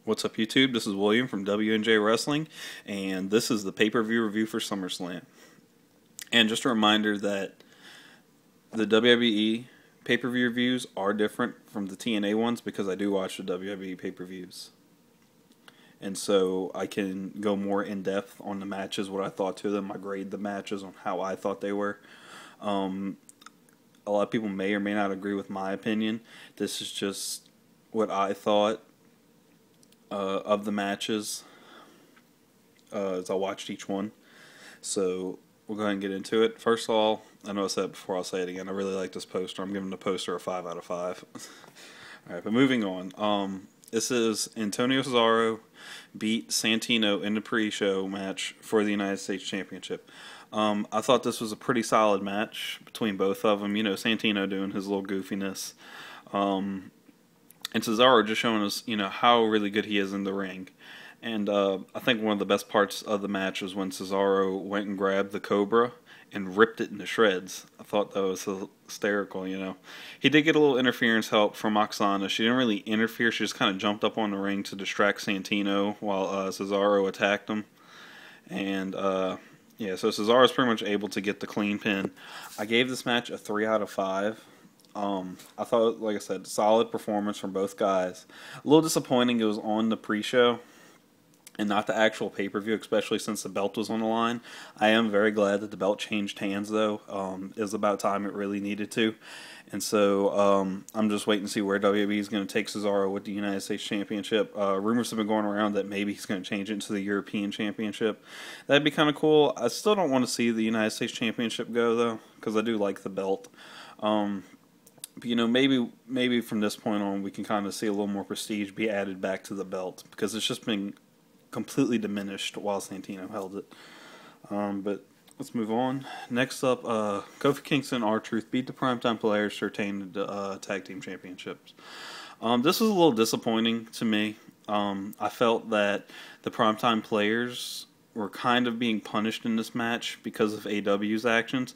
What's up, YouTube? This is William from W&J Wrestling, and this is the pay-per-view review for SummerSlam. And just a reminder that the WWE pay-per-view reviews are different from the TNA ones because I do watch the WWE pay-per-views. And so I can go more in-depth on the matches, what I thought to them. I grade the matches on how I thought they were. A lot of people may or may not agree with my opinion. This is just what I thought of the matches as I watched each one. So we'll go ahead and get into it. First of all, I know I said it before, I'll say it again. I really like this poster. I'm giving the poster a 5 out of 5. Alright, but moving on. This is Antonio Cesaro beat Santino in the pre-show match for the United States Championship. I thought this was a pretty solid match between both of them. You know, Santino doing his little goofiness. And Cesaro just showing us, you know, how really good he is in the ring. And I think one of the best parts of the match was when Cesaro went and grabbed the Cobra and ripped it into shreds. I thought that was hysterical, you know. He did get a little interference help from Oksana. She didn't really interfere. She just kind of jumped up on the ring to distract Santino while Cesaro attacked him. And, yeah, so Cesaro's pretty much able to get the clean pin. I gave this match a 3 out of 5. I thought, like I said, solid performance from both guys. A little disappointing it was on the pre-show and not the actual pay-per-view, especially since the belt was on the line. I am very glad that the belt changed hands, though. It was about time it really needed to. And so I'm just waiting to see where WWE is going to take Cesaro with the United States Championship. Rumors have been going around that maybe he's going to change it into the European Championship. That'd be kind of cool. I still don't want to see the United States Championship go, though, because I do like the belt. But, you know, maybe from this point on we can kind of see a little more prestige be added back to the belt because it's just been completely diminished while Santino held it. But let's move on. Next up, Kofi Kingston and R-Truth beat the Primetime Players to retain the Tag Team Championships. This was a little disappointing to me. I felt that the Primetime Players were kind of being punished in this match because of AW's actions.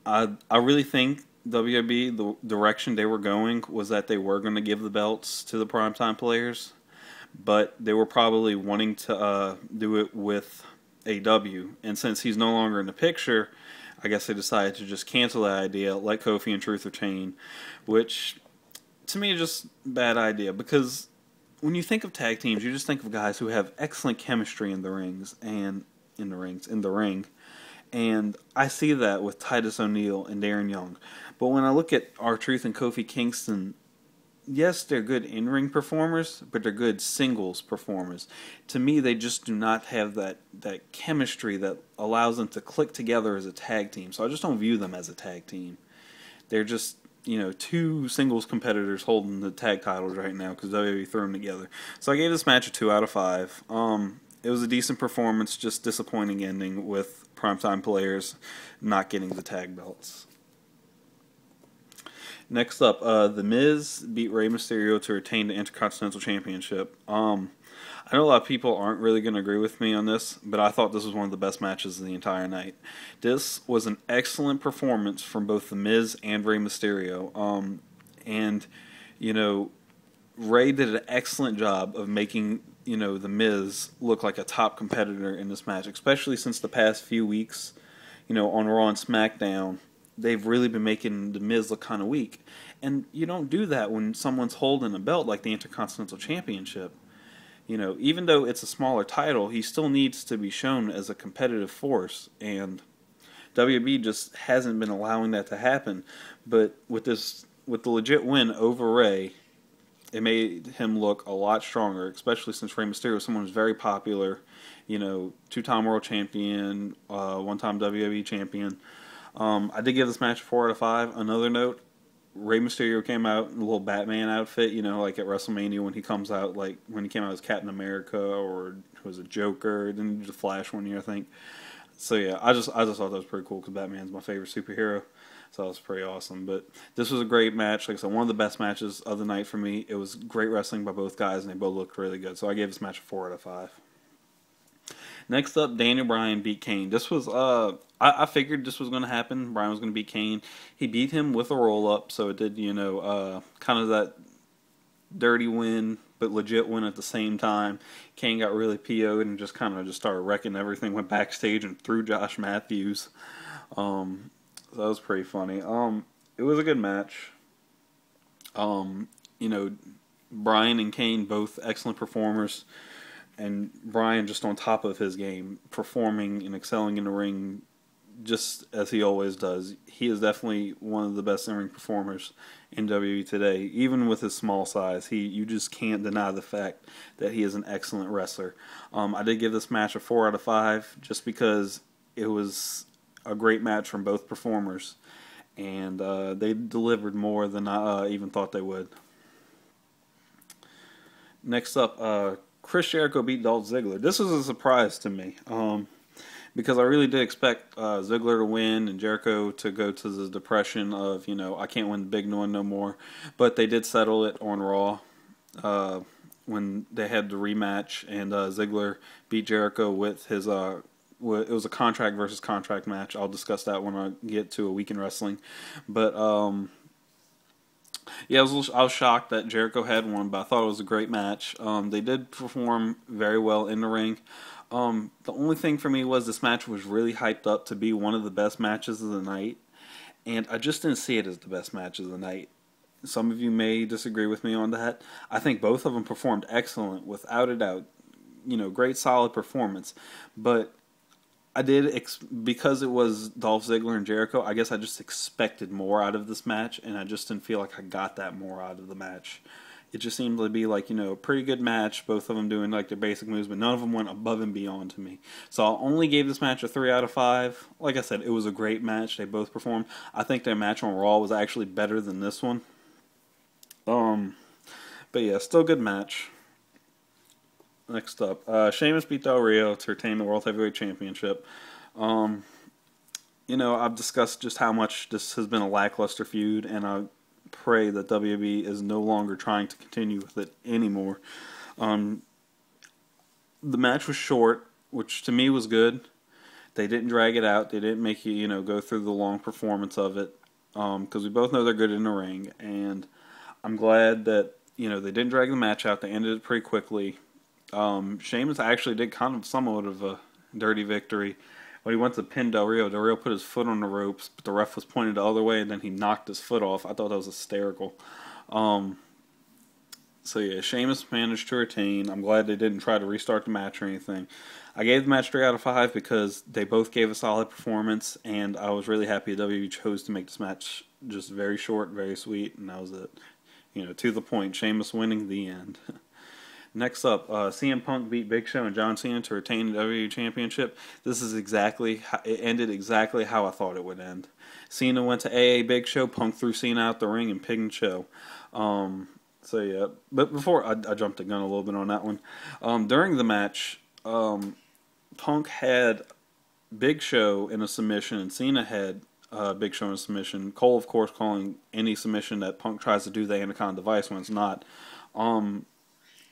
I really think WWE, the direction they were going was that they were going to give the belts to the Primetime Players, but they were probably wanting to do it with AW. And since he's no longer in the picture, I guess they decided to just cancel that idea, let Kofi and Truth retain, which to me is just a bad idea because when you think of tag teams, you just think of guys who have excellent chemistry in the rings and in the ring. And I see that with Titus O'Neil and Darren Young. But when I look at R-Truth and Kofi Kingston, yes, they're good in-ring performers, but they're good singles performers. To me, they just do not have that chemistry that allows them to click together as a tag team. So I just don't view them as a tag team. They're just, you know, two singles competitors holding the tag titles right now because WWE threw them together. So I gave this match a 2 out of 5. It was a decent performance, just disappointing ending with Primetime Players not getting the tag belts. Next up, The Miz beat Rey Mysterio to retain the Intercontinental Championship. I know a lot of people aren't really going to agree with me on this, but I thought this was one of the best matches of the entire night. This was an excellent performance from both The Miz and Rey Mysterio. And, you know, Rey did an excellent job of making, you know, The Miz look like a top competitor in this match, especially since the past few weeks, you know, on Raw and SmackDown. They've really been making The Miz look kind of weak. And you don't do that when someone's holding a belt like the Intercontinental Championship. You know, even though it's a smaller title, he still needs to be shown as a competitive force. And WWE just hasn't been allowing that to happen. But with the legit win over Rey, it made him look a lot stronger, especially since Rey Mysterio is someone who's very popular. You know, 2-time world champion, 1-time WWE champion. I did give this match a 4 out of 5. Another note, Rey Mysterio came out in a little Batman outfit, you know, like at WrestleMania when he comes out, like when he came out as Captain America or was a Joker, then he did the Flash one year, I think. So yeah, I just thought that was pretty cool because Batman's my favorite superhero. So that was pretty awesome. But this was a great match. Like I said, one of the best matches of the night for me. It was great wrestling by both guys, and they both looked really good. So I gave this match a 4 out of 5. Next up, Daniel Bryan beat Kane. This was, I figured this was going to happen. Bryan was going to beat Kane. He beat him with a roll-up, so it did, you know, kind of that dirty win, but legit win at the same time. Kane got really PO'd and just kind of just started wrecking everything. Went backstage and threw Josh Matthews. So that was pretty funny. It was a good match. You know, Bryan and Kane both excellent performers, and Bryan just on top of his game, performing and excelling in the ring just as he always does. He is definitely one of the best in-ring performers in WWE today. Even with his small size, you just can't deny the fact that he is an excellent wrestler. I did give this match a 4 out of 5 just because it was a great match from both performers, and they delivered more than I even thought they would. Next up, Chris Jericho beat Dolph Ziggler. This was a surprise to me. Because I really did expect Ziggler to win and Jericho to go to the depression of, I can't win the big one no more. But they did settle it on Raw when they had the rematch, and Ziggler beat Jericho with his, it was a contract versus contract match. I'll discuss that when I get to a week in wrestling. But, yeah, I was shocked that Jericho had won, but I thought it was a great match. They did perform very well in the ring. The only thing for me was this match was really hyped up to be one of the best matches of the night, and I just didn't see it as the best match of the night. Some of you may disagree with me on that. I think both of them performed excellent, without a doubt. Great solid performance. But I did, because it was Dolph Ziggler and Jericho, I guess I just expected more out of this match, and I just didn't feel like I got that more out of the match. It just seemed to be like, a pretty good match, both of them doing like their basic moves, but none of them went above and beyond to me. So I only gave this match a 3 out of 5. Like I said, it was a great match. They both performed. I think their match on Raw was actually better than this one. But yeah, still good match. Next up, Sheamus beat Del Rio to retain the World Heavyweight Championship. I've discussed just how much this has been a lackluster feud, and I pray that WWE is no longer trying to continue with it anymore. The match was short, which to me was good. They didn't drag it out. They didn't make you, go through the long performance of it, because we both know they're good in the ring, and I'm glad that, they didn't drag the match out. They ended it pretty quickly. Sheamus actually did kind of somewhat of a dirty victory. When he went to pin Del Rio put his foot on the ropes, but the ref was pointed the other way, and then he knocked his foot off. I thought that was hysterical. So yeah, Sheamus managed to retain. I'm glad they didn't try to restart the match or anything. I gave the match 3 out of 5 because they both gave a solid performance, and I was really happy WWE chose to make this match just very short, very sweet, and that was it. To the point. Sheamus winning, the end. Next up, CM Punk beat Big Show and John Cena to retain the WWE Championship. This is it ended exactly how I thought it would end. Cena went to AA Big Show, Punk threw Cena out the ring and pinned Show. So yeah, but before I jumped the gun a little bit on that one. During the match, Punk had Big Show in a submission and Cena had Big Show in a submission. Cole, of course, calling any submission that Punk tries to do the Anaconda Vice when it's not.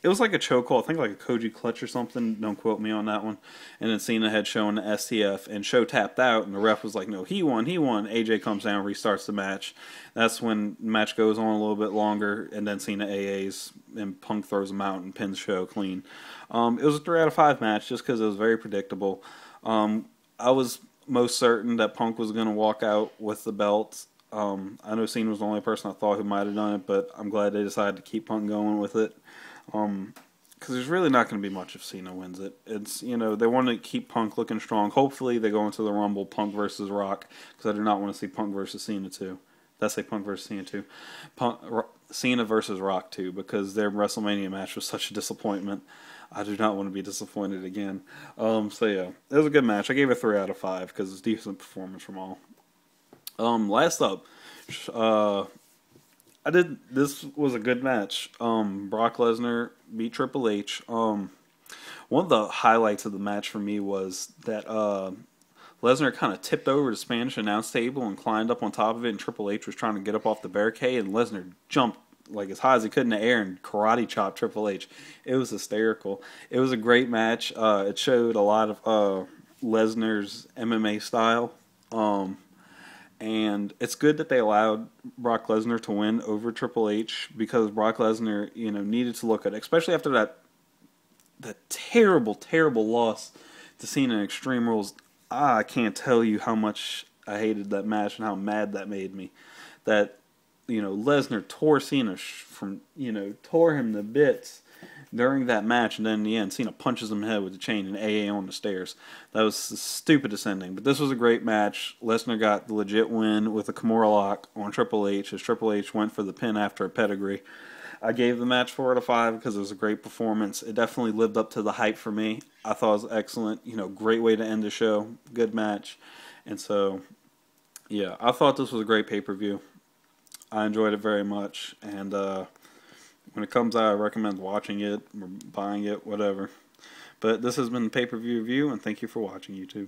It was like a chokehold, I think like a Koji clutch or something. Don't quote me on that one. And then Cena had shown the STF, and Show tapped out, and the ref was like, no, he won. AJ comes down, restarts the match. That's when the match goes on a little bit longer, and then Cena AAs, and Punk throws him out and pins Show clean. It was a 3 out of 5 match just because it was very predictable. I was most certain that Punk was going to walk out with the belt. I know Cena was the only person I thought who might have done it, but I'm glad they decided to keep Punk going with it. Because there's really not going to be much if Cena wins it. It's, they want to keep Punk looking strong. Hopefully they go into the Rumble, Punk versus Rock, because I do not want to see Punk versus Cena too. Did I say Punk versus Cena too? Cena versus Rock too, because their WrestleMania match was such a disappointment. I do not want to be disappointed again. So yeah, it was a good match. I gave it 3 out of 5 because it's a decent performance from all. Last up, this was a good match. Brock Lesnar beat Triple H. One of the highlights of the match for me was that Lesnar kind of tipped over the Spanish announce table and climbed up on top of it, and Triple H was trying to get up off the barricade, and Lesnar jumped like as high as he could in the air and karate chopped Triple H. It was hysterical. It was a great match. It showed a lot of Lesnar's MMA style. And it's good that they allowed Brock Lesnar to win over Triple H, because Brock Lesnar, needed to look at it, especially after that terrible, terrible loss to Cena in Extreme Rules. I can't tell you how much I hated that match and how mad that made me. That, Lesnar tore Cena tore him to bits during that match, and then in the end, Cena punches him in the head with the chain and AA on the stairs. That was the stupidest ending. But this was a great match. Lesnar got the legit win with a Kimura lock on Triple H, as Triple H went for the pin after a pedigree. I gave the match 4 out of 5 because it was a great performance. It definitely lived up to the hype for me. I thought it was excellent. Great way to end the show. Good match. And so, yeah, I thought this was a great pay-per-view. I enjoyed it very much. And when it comes out, I recommend watching it or buying it, whatever. But this has been Pay-Per-View Review, and thank you for watching, YouTube.